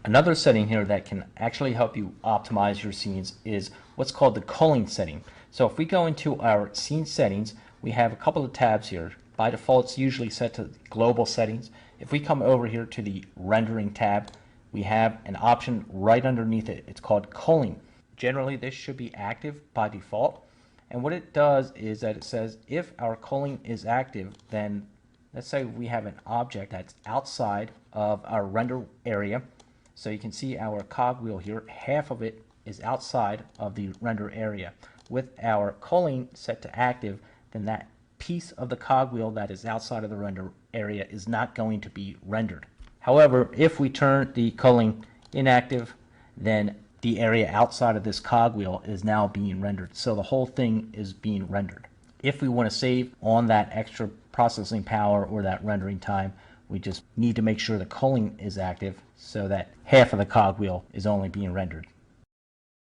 Another setting here that can actually help you optimize your scenes is what's called the culling setting. So if we go into our scene settings, we have a couple of tabs here. By default, it's usually set to global settings. If we come over here to the rendering tab, we have an option right underneath it. It's called culling. Generally, this should be active by default. And what it does is that it says if our culling is active, then let's say we have an object that's outside of our render area. So you can see our cogwheel here, half of it is outside of the render area. With our culling set to active, then that piece of the cogwheel that is outside of the render area is not going to be rendered. However, if we turn the culling inactive, then the area outside of this cogwheel is now being rendered. So the whole thing is being rendered. If we want to save on that extra processing power or that rendering time, we just need to make sure the culling is active so that half of the cogwheel is only being rendered.